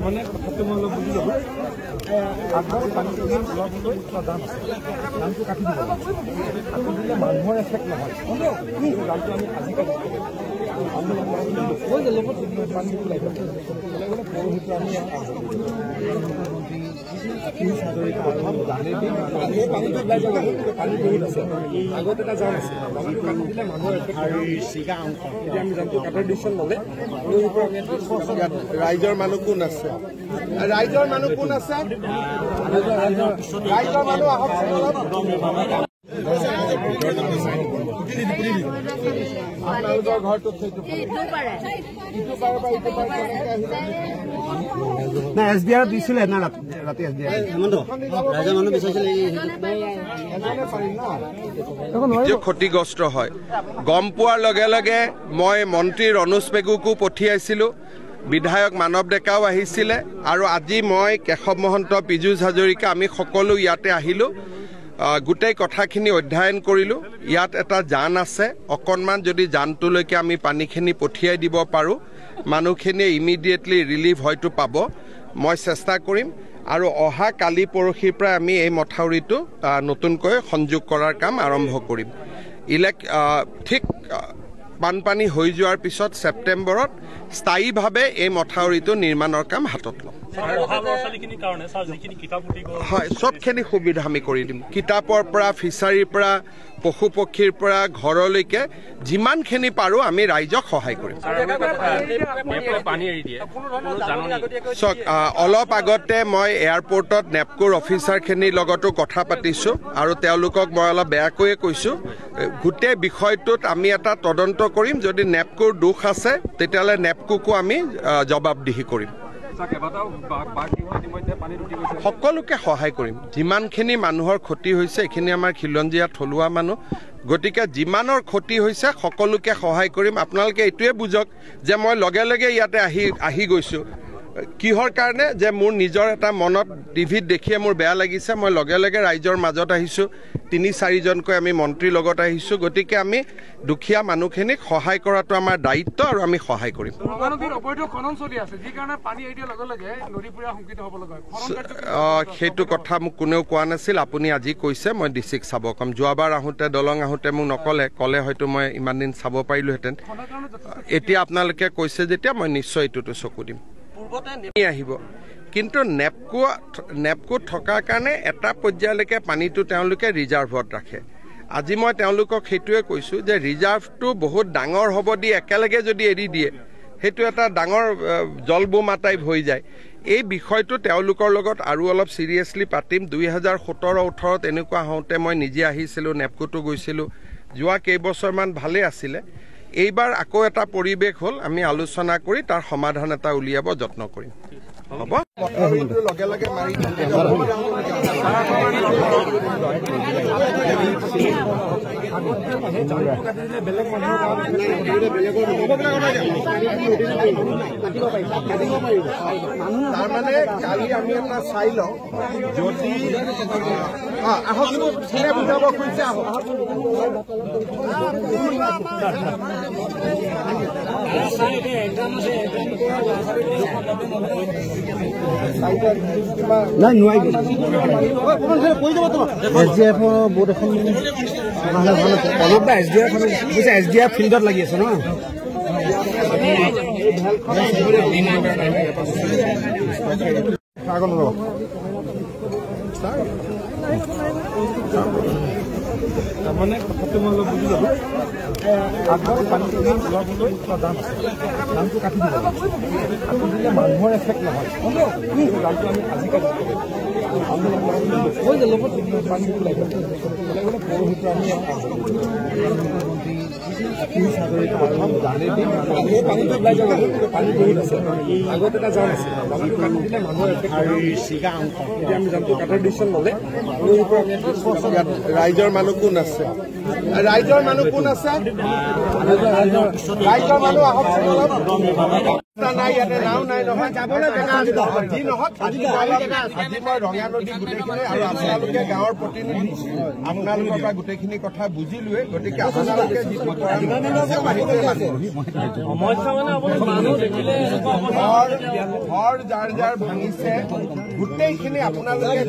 মানে কথাটো মই অলপ বুজি ল'লোঁ আগৰ পানীটো অলপলৈ দাম আছে দামটো কাটি দিব কাটি দিলে মানুহৰ এফেক্ট নহয় দামটো আমি আজি কাটি পানীটো লাগিব পৰহিটো আমি পানীটো ওলাই যাব পানী বহুত আছে আগত এটা জাম আছে জামটো কাটি দিলে মানুহৰ এফেক্ট এতিয়া আমি জামটো কাটাৰ ডিচিশ্যন ল'লে ৰাইজৰ মানুহ কোন আছে ৰাইজৰ মানুহ কোন আছে ৰাইজৰ মানুহ আহক আপোনালোকৰ ঘৰটোত না SDR দিছিলে না ৰাতি SDR ৰাইজৰ মানুহ বিচাৰিছিলে ক্ষতিগ্ৰস্ত হয় গম পোৱাৰ লগে লগে মই মন্ত্ৰী ৰণোজ পেগুকো পঠিয়াইছিলোঁ বিধায়ক মানৱ ডেকাও আহিছিলে আৰু আজি মই কেশৱ মহন্ত পীযুষ হাজৰিকা আমি সকলো ইয়াতে আহিলোঁ গোটেই কথাখিনি অধ্যয়ন কৰিলোঁ ইয়াত এটা জান আছে অকণমান যদি জানটোলৈকে আমি পানীখিনি পঠিয়াই দিব পাৰোঁ মানুহখিনিয়ে ইমিডিয়েটলি ৰিলিফ হয়তো পাব মই চেষ্টা কৰিম আৰু অহা কালি পৰহিৰ পৰা আমি এই মথাউৰিটো নতুনকৈ সংযোগ কৰাৰ কাম আৰম্ভ কৰিম ঠিক বানপানী হৈ যোৱাৰ পিছত ছেপ্টেম্বৰত স্থায়ীভাৱে এই মথাউৰিটো নিৰ্মাণৰ কাম হাতত ল'ম হয় চবখিনি সুবিধা আমি কৰি দিম কিতাপৰ পৰা ফিচাৰীৰ পৰা পশু পক্ষীৰ পৰা ঘৰলৈকে যিমানখিনি পাৰোঁ আমি ৰাইজক সহায় কৰিম চাওক অলপ আগতে মই এয়াৰপৰ্টত নেপকোৰ অফিচাৰখিনিৰ লগতো কথা পাতিছোঁ আৰু তেওঁলোকক মই অলপ বেয়াকৈয়ে কৈছোঁ গোটেই বিষয়টোত আমি এটা তদন্ত কৰিম যদি নেপকোৰ দোষ আছে তেতিয়াহ'লে নেপকোকো আমি জবাবদিহি কৰিম সকলোকে সহায় কৰিম যিমানখিনি মানুহৰ ক্ষতি হৈছে এইখিনি আমাৰ খিলঞ্জীয়া থলুৱা মানুহ গতিকে যিমানৰ ক্ষতি হৈছে সকলোকে সহায় কৰিম আপোনালোকে এইটোৱে বুজক যে মই লগে লগে ইয়াতে আহি গৈছোঁ কিহৰ কাৰণে যে মোৰ নিজৰ এটা মনত টিভিত দেখিয়ে মোৰ বেয়া লাগিছে মই লগে লগে ৰাইজৰ মাজত আহিছোঁ ৩-৪জনকৈ আমি মন্ত্ৰীৰ লগত আহিছোঁ গতিকে আমি দুখীয়া মানুহখিনিক সহায় কৰাটো আমাৰ দায়িত্ব আৰু আমি সহায় কৰিম সেইটো কথা মোক কোনেও কোৱা নাছিল আপুনি আজি কৈছে মই ডিচিক চাব কম যোৱাবাৰ আহোঁতে দলং আহোঁতে মোক ক'লে হয়তো মই ইমান দিন চাব পাৰিলোহেঁতেন এতিয়া আপোনালোকে কৈছে যেতিয়া মই নিশ্চয় এইটোতো চকু দিম আহিব কিন্তু নেপকো থকাৰ কাৰণে এটা পৰ্যায়লৈকে পানীটো তেওঁলোকে ৰিজাৰ্ভত ৰাখে আজি মই তেওঁলোকক সেইটোৱে কৈছোঁ যে ৰিজাৰ্ভটো বহুত ডাঙৰ হ'ব দি একেলগে যদি এৰি দিয়ে সেইটো এটা ডাঙৰ জলবোমা টাইপ হৈ যায় এই বিষয়টো তেওঁলোকৰ লগত আৰু অলপ চিৰিয়াছলি পাতিম 2017-18 এনেকুৱা হওঁতে মই নিজে আহিছিলোঁ নেপকোটো গৈছিলোঁ যোৱা কেইবছৰমান ভালে আছিলে এইবাৰ আকৌ এটা পৰিৱেশ হ'ল আমি আলোচনা কৰি তাৰ সমাধান এটা উলিয়াব যত্ন কৰিম হ'ব লগে লগে মাৰি তাৰমানে কালি আমি এটা চাই লওঁ যদি আহক কোনে বুজাব খুজিছে আহক নাই নোৱাৰিব SDF বোৰ্ড এখন অলপ SDF ফিল্ডত লাগি আছে ন তাৰমানে কথাটো মই অলপ বুজি ল'লোঁ আগৰ পানীটো অলপলৈ দাম আছে দামটো কাটি দিব কাটি দিলে মানুহৰ এফেক্ট নহয় দামটো আমি আজি কাটি পানীটো লাগিব পৰহিটো আমি পানীটো ওলাই যাব পানী বহুত আছে আগত এটা জাম আছে জামটো কাটি দিলে মানুহৰ এফেক্ট এতিয়া আমি জামটো কাটাৰ ডিচিশ্যন ল'লে ৰাইজৰ মানুহ কোন আছে ৰাইজৰ মানুহ কোন আছে ৰাইজৰ মানুহ আহক নাই ইয়াতে নাও নাই নহয় যাবলৈ জেগা আছে যি নহওক আজি মই ৰঙা নদী গোটেইখিনি আৰু আপোনালোকে গাঁৱৰ প্ৰতিনিধি আপোনালোকৰ পৰা গোটেইখিনি কথা বুজিলোৱে গতিকে আপোনালোকে যিটো কৰা ঘৰ যাৰ যাৰ ভাঙিছে গোটেইখিনি আপোনালোকে